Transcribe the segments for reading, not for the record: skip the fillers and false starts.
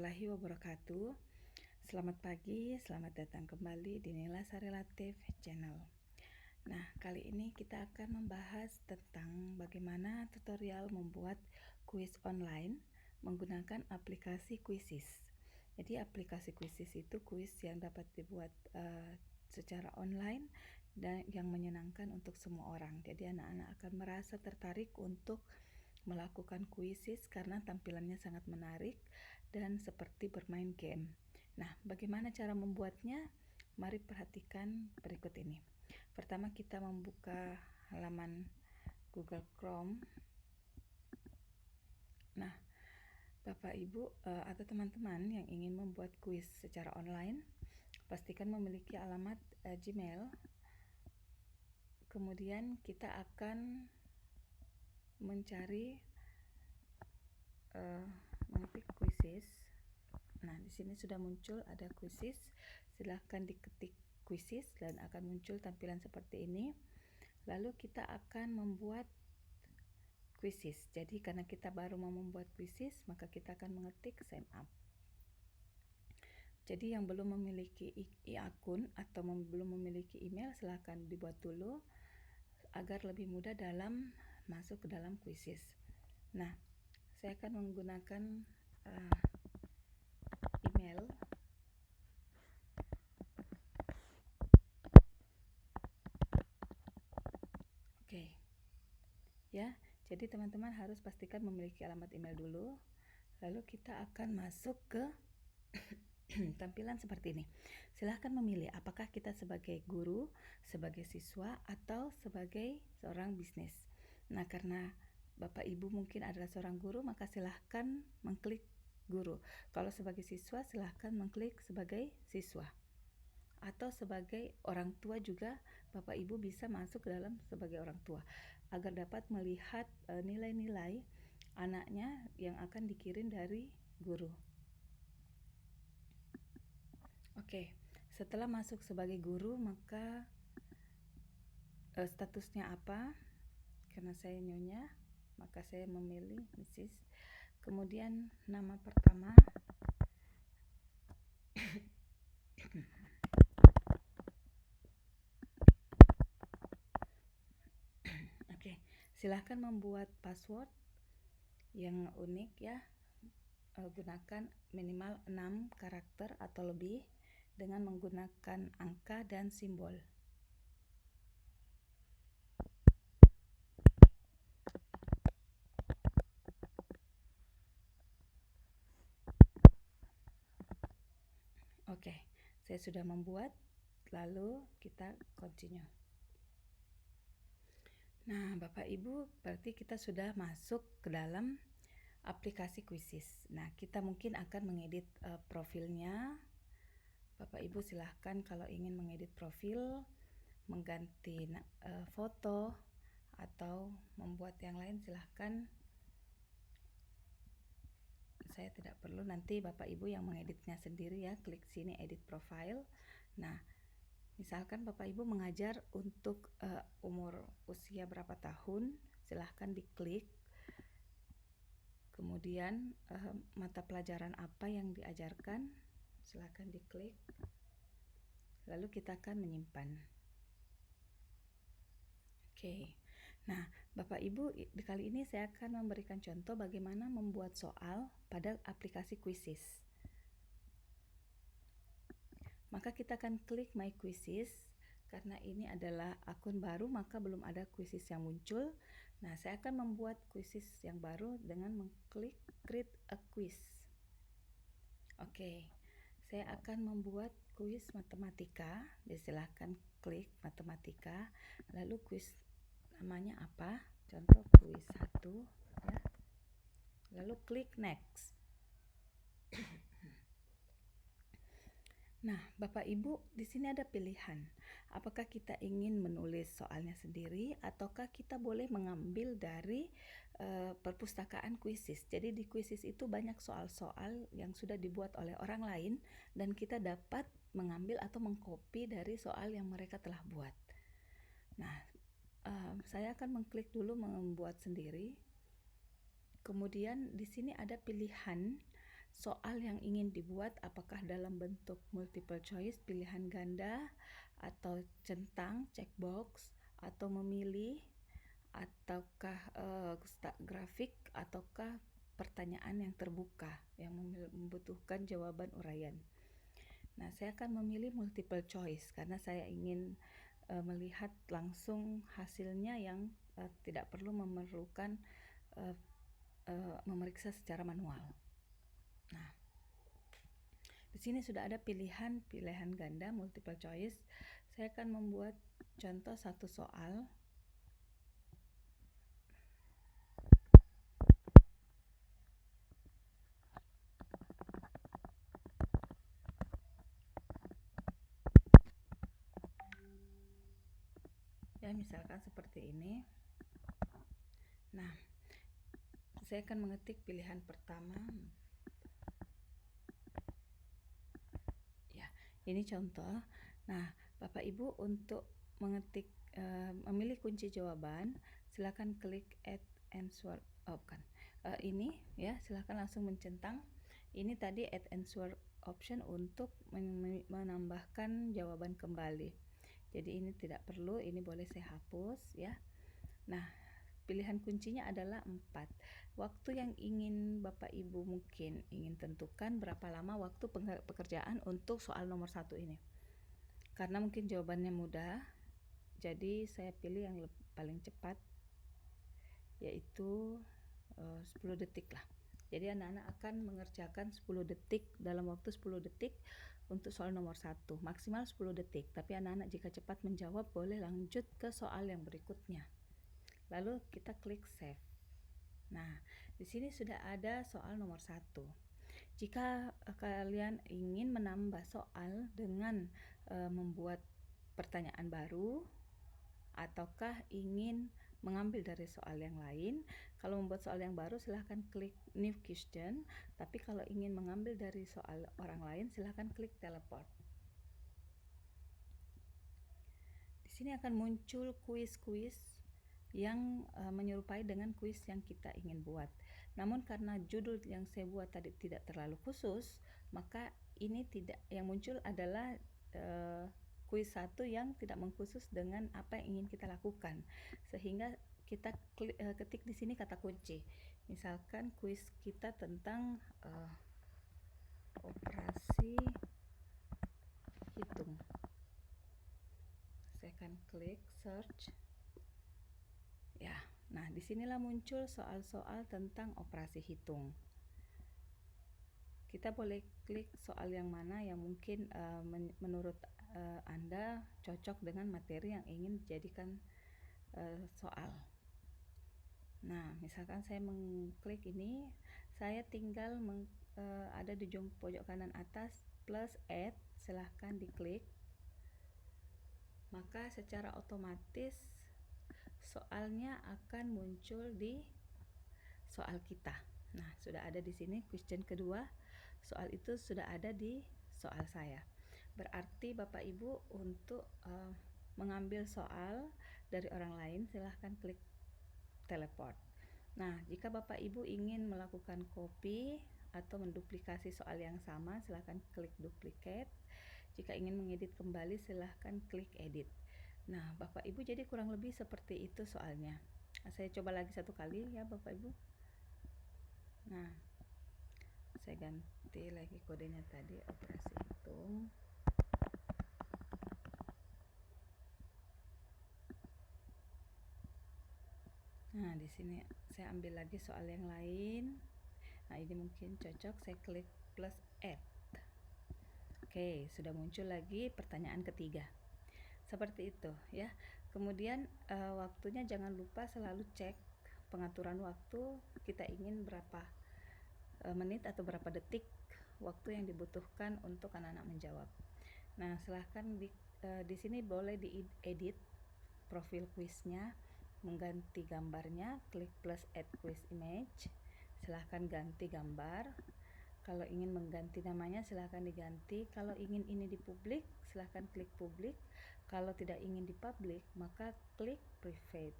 warahmatullahi wabarakatuh. Selamat pagi, selamat datang kembali di Nila Sarelatif Channel. Nah, kali ini kita akan membahas tentang bagaimana tutorial membuat kuis online menggunakan aplikasi Quizizz. Jadi aplikasi Quizizz itu kuis yang dapat dibuat secara online dan yang menyenangkan untuk semua orang. Jadi anak-anak akan merasa tertarik untuk melakukan Quizizz karena tampilannya sangat menarik dan seperti bermain game. Nah, bagaimana cara membuatnya? Mari perhatikan berikut ini. Pertama, kita membuka halaman Google Chrome. Nah, Bapak Ibu atau teman-teman yang ingin membuat kuis secara online, pastikan memiliki alamat Gmail. Kemudian kita akan mencari mengetik Quizizz. Nah, di sini sudah muncul ada Quizizz. Silahkan diketik Quizizz dan akan muncul tampilan seperti ini. Lalu kita akan membuat Quizizz. Jadi karena kita baru mau membuat Quizizz, maka kita akan mengetik sign up. Jadi yang belum memiliki akun atau belum memiliki email, silahkan dibuat dulu agar lebih mudah dalam masuk ke dalam Quizizz. Nah, saya akan menggunakan email. Oke. Ya, jadi teman-teman harus pastikan memiliki alamat email dulu. Lalu kita akan masuk ke tampilan seperti ini. Silahkan memilih apakah kita sebagai guru, sebagai siswa, atau sebagai seorang bisnis. Nah, karena Bapak Ibu mungkin adalah seorang guru, maka silahkan mengklik guru. Kalau sebagai siswa, silahkan mengklik sebagai siswa. Atau sebagai orang tua juga, Bapak Ibu bisa masuk ke dalam sebagai orang tua agar dapat melihat nilai-nilai anaknya yang akan dikirim dari guru. Oke, setelah masuk sebagai guru, maka statusnya apa? Karena saya nyonya, maka saya memilih Mrs. Kemudian nama pertama. Oke, silahkan membuat password yang unik ya. Gunakan minimal 6 karakter atau lebih dengan menggunakan angka dan simbol. Oke, saya sudah membuat, lalu kita continue. Nah, Bapak Ibu, berarti kita sudah masuk ke dalam aplikasi Quizizz. Nah, kita mungkin akan mengedit profilnya. Bapak Ibu silahkan kalau ingin mengedit profil, mengganti foto, atau membuat yang lain silahkan. Saya tidak perlu, nanti Bapak Ibu yang mengeditnya sendiri ya. Klik sini edit profile. Nah, misalkan Bapak Ibu mengajar untuk umur usia berapa tahun, silahkan diklik. Kemudian mata pelajaran apa yang diajarkan, silahkan diklik. Lalu kita akan menyimpan. Oke. Nah, Bapak Ibu, kali ini saya akan memberikan contoh bagaimana membuat soal pada aplikasi Quizizz. Maka kita akan klik My Quizizz. Karena ini adalah akun baru, maka belum ada Quizizz yang muncul. Nah, saya akan membuat Quizizz yang baru dengan mengklik Create a Quiz. Oke, saya akan membuat kuis matematika. Silahkan klik matematika. Lalu kuis namanya apa? Contoh kuis 1 ya. Lalu klik next. Nah, Bapak Ibu, di sini ada pilihan. Apakah kita ingin menulis soalnya sendiri ataukah kita boleh mengambil dari perpustakaan Quizizz. Jadi di Quizizz itu banyak soal-soal yang sudah dibuat oleh orang lain dan kita dapat mengambil atau mengcopy dari soal yang mereka telah buat. Nah, saya akan mengklik dulu membuat sendiri. Kemudian di sini ada pilihan soal yang ingin dibuat apakah dalam bentuk multiple choice, pilihan ganda, atau centang, checkbox, atau memilih, ataukah grafik, ataukah pertanyaan yang terbuka yang membutuhkan jawaban uraian. Nah, saya akan memilih multiple choice karena saya ingin melihat langsung hasilnya yang tidak perlu memerlukan memeriksa secara manual. Nah, di sini sudah ada pilihan ganda multiple choice. Saya akan membuat contoh satu soal. Ya, misalkan seperti ini. Nah, saya akan mengetik pilihan pertama. Ya, ini contoh. Nah, Bapak Ibu untuk mengetik memilih kunci jawaban, silakan klik add answer. Ini ya, silakan langsung mencentang. Ini tadi add answer option untuk menambahkan jawaban kembali. Jadi ini tidak perlu, ini boleh saya hapus ya. Nah, pilihan kuncinya adalah 4. Waktu yang ingin Bapak Ibu mungkin ingin tentukan berapa lama waktu pekerjaan untuk soal nomor 1 ini. Karena mungkin jawabannya mudah, jadi saya pilih yang paling cepat, yaitu 10 detik lah. Jadi anak-anak akan mengerjakan 10 detik dalam waktu 10 detik untuk soal nomor 1, maksimal 10 detik. Tapi anak-anak jika cepat menjawab boleh lanjut ke soal yang berikutnya. Lalu kita klik save. Nah, di sini sudah ada soal nomor 1. Jika kalian ingin menambah soal dengan membuat pertanyaan baru, ataukah ingin mengambil dari soal yang lain, kalau membuat soal yang baru silahkan klik new question, tapi kalau ingin mengambil dari soal orang lain silahkan klik teleport. Di sini akan muncul kuis-kuis yang menyerupai dengan kuis yang kita ingin buat. Namun karena judul yang saya buat tadi tidak terlalu khusus, maka ini tidak, yang muncul adalah kuis 1 yang tidak mengkhusus dengan apa yang ingin kita lakukan. Sehingga kita ketik di sini kata kunci. Misalkan kuis kita tentang operasi hitung. Saya akan klik search. Ya, nah disinilah muncul soal-soal tentang operasi hitung. Kita boleh klik soal yang mana yang mungkin menurut Anda cocok dengan materi yang ingin dijadikan soal. Nah, misalkan saya mengklik ini, saya tinggal ada di ujung pojok kanan atas plus add, silahkan diklik. Maka secara otomatis soalnya akan muncul di soal kita. Nah, sudah ada di sini question kedua. Soal itu sudah ada di soal saya. Berarti Bapak Ibu untuk mengambil soal dari orang lain silahkan klik teleport. Nah, jika Bapak Ibu ingin melakukan copy atau menduplikasi soal yang sama, silahkan klik duplicate. Jika ingin mengedit kembali, silahkan klik edit. Nah, Bapak Ibu, jadi kurang lebih seperti itu soalnya. Saya coba lagi satu kali ya Bapak Ibu. Nah, saya ganti lagi kodenya tadi, operasi hitung. Nah, di sini saya ambil lagi soal yang lain. Nah, ini mungkin cocok, saya klik plus add. Oke, sudah muncul lagi pertanyaan ketiga. Seperti itu ya. Kemudian waktunya jangan lupa selalu cek pengaturan waktu, kita ingin berapa menit atau berapa detik waktu yang dibutuhkan untuk anak-anak menjawab. Nah, silahkan di sini boleh diedit profil kuisnya, mengganti gambarnya, klik plus add quiz image, silahkan ganti gambar. Kalau ingin mengganti namanya silahkan diganti. Kalau ingin ini dipublik silahkan klik publik. Kalau tidak ingin dipublik maka klik private.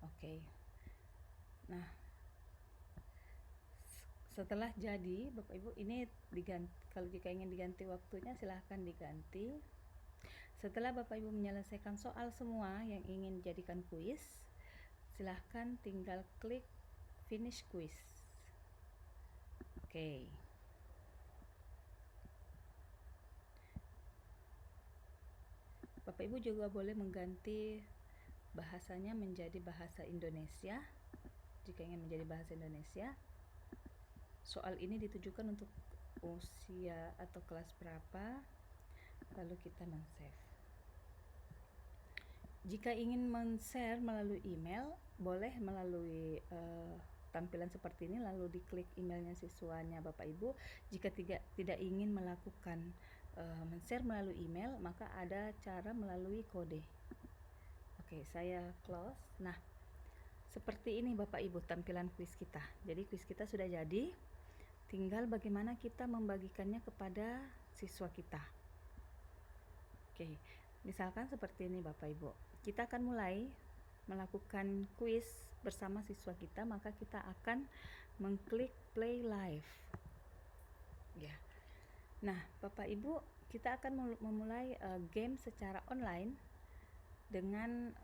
Oke. Nah, setelah jadi Bapak Ibu, ini diganti, kalau jika ingin diganti waktunya silahkan diganti. Setelah Bapak Ibu menyelesaikan soal semua yang ingin dijadikan kuis, silahkan tinggal klik finish quiz. Oke. Bapak Ibu juga boleh mengganti bahasanya menjadi bahasa Indonesia jika ingin menjadi bahasa Indonesia. Soal ini ditujukan untuk usia atau kelas berapa, lalu kita men-save. Jika ingin men-share melalui email, boleh melalui tampilan seperti ini, lalu diklik emailnya siswanya Bapak Ibu. Jika tidak ingin melakukan men-share melalui email, maka ada cara melalui kode. Oke, saya close. Nah, seperti ini Bapak Ibu tampilan kuis kita. Jadi kuis kita sudah jadi, tinggal bagaimana kita membagikannya kepada siswa kita. Oke, misalkan seperti ini Bapak Ibu. Kita akan mulai melakukan kuis bersama siswa kita, maka kita akan mengklik play live. Ya. Nah, Bapak Ibu, kita akan memulai game secara online dengan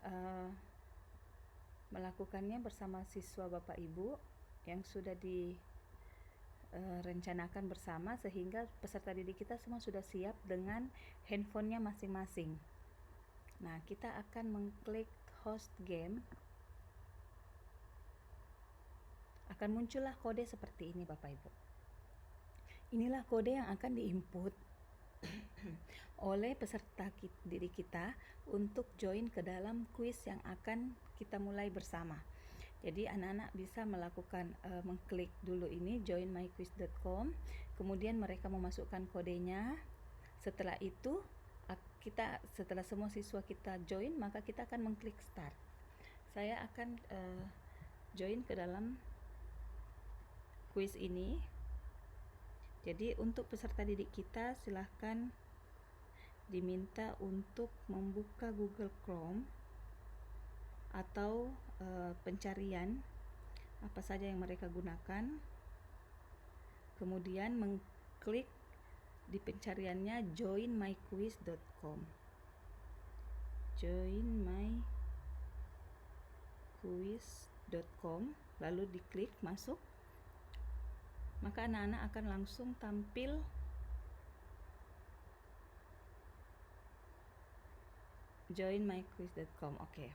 melakukannya bersama siswa Bapak Ibu yang sudah direncanakan bersama, sehingga peserta didik kita semua sudah siap dengan handphonenya masing-masing. Nah, kita akan mengklik host game. Akan muncullah kode seperti ini Bapak Ibu. Inilah kode yang akan diinput oleh peserta didik kita untuk join ke dalam kuis yang akan kita mulai bersama. Jadi anak-anak bisa melakukan mengklik dulu ini joinmyquiz.com, kemudian mereka memasukkan kodenya. Setelah itu setelah semua siswa kita join, maka kita akan mengklik start. Saya akan join ke dalam kuis ini. Jadi untuk peserta didik kita silahkan diminta untuk membuka Google Chrome atau pencarian apa saja yang mereka gunakan, kemudian mengklik di pencariannya joinmyquiz.com, joinmyquiz.com, lalu diklik masuk, maka anak-anak akan langsung tampil joinmyquiz.com. Oke.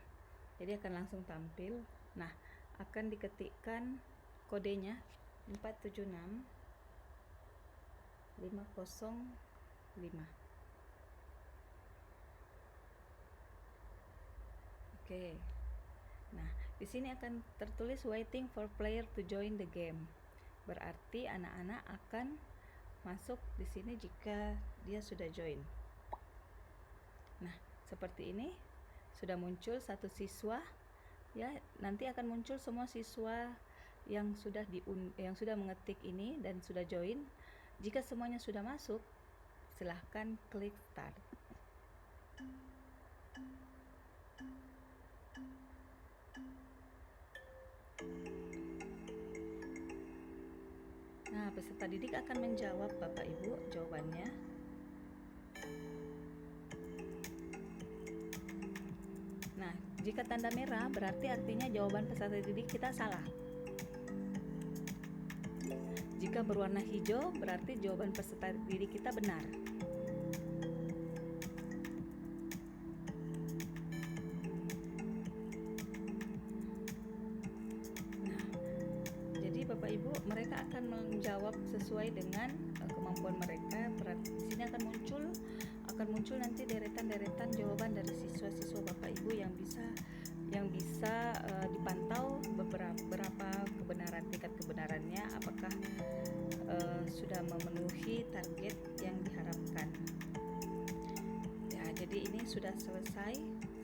Jadi akan langsung tampil. Nah, akan diketikkan kodenya 476 505. Oke. Nah, di sini akan tertulis waiting for player to join the game. Berarti anak-anak akan masuk di sini jika dia sudah join. Nah, seperti ini sudah muncul satu siswa, ya. Nanti akan muncul semua siswa yang sudah mengetik ini dan sudah join. Jika semuanya sudah masuk, silahkan klik start. Nah, peserta didik akan menjawab Bapak Ibu jawabannya. Nah, jika tanda merah berarti artinya jawaban peserta didik kita salah. Jika berwarna hijau berarti jawaban peserta didik kita benar. Nah, jadi Bapak Ibu, mereka akan menjawab sesuai dengan kemampuan mereka. Berarti di sini akan muncul nanti deretan-deretan jawaban dari siswa-siswa Bapak Ibu yang bisa dipantau berapa tingkat kebenarannya, apakah sudah memenuhi target yang diharapkan. Ya, jadi ini sudah selesai,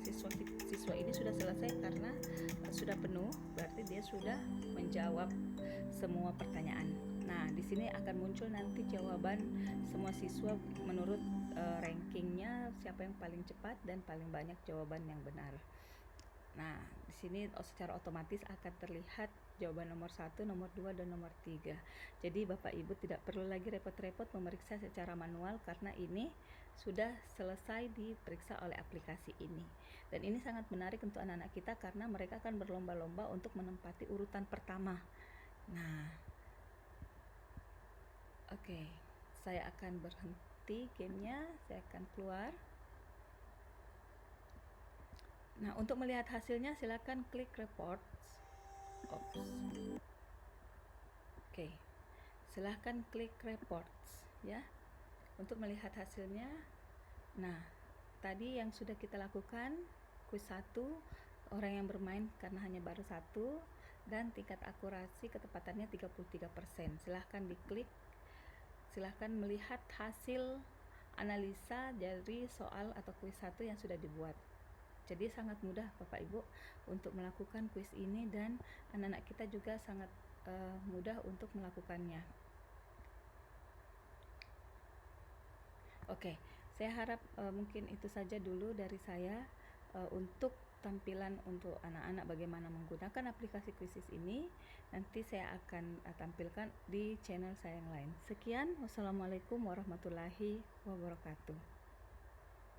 siswa ini sudah selesai karena sudah penuh, berarti dia sudah menjawab semua pertanyaan. Nah, di sini akan muncul nanti jawaban semua siswa menurut rankingnya, siapa yang paling cepat dan paling banyak jawaban yang benar. Nah, di sini secara otomatis akan terlihat jawaban nomor 1, nomor 2, dan nomor 3. Jadi Bapak Ibu tidak perlu lagi repot-repot memeriksa secara manual karena ini sudah selesai diperiksa oleh aplikasi ini. Dan ini sangat menarik untuk anak-anak kita karena mereka akan berlomba-lomba untuk menempati urutan pertama. Nah, oke, saya akan berhenti gamenya, saya akan keluar. Nah, untuk melihat hasilnya silakan klik reports. Oke, silahkan klik reports ya untuk melihat hasilnya. Nah, tadi yang sudah kita lakukan kuis 1, orang yang bermain karena hanya baru 1, dan tingkat akurasi ketepatannya 33%. Silahkan diklik, silahkan melihat hasil analisa dari soal atau kuis 1 yang sudah dibuat. Jadi sangat mudah Bapak Ibu untuk melakukan kuis ini, dan anak-anak kita juga sangat mudah untuk melakukannya. Oke, saya harap mungkin itu saja dulu dari saya untuk tampilan untuk anak-anak bagaimana menggunakan aplikasi Quizizz ini. Nanti saya akan tampilkan di channel saya yang lain. Sekian, wassalamualaikum warahmatullahi wabarakatuh.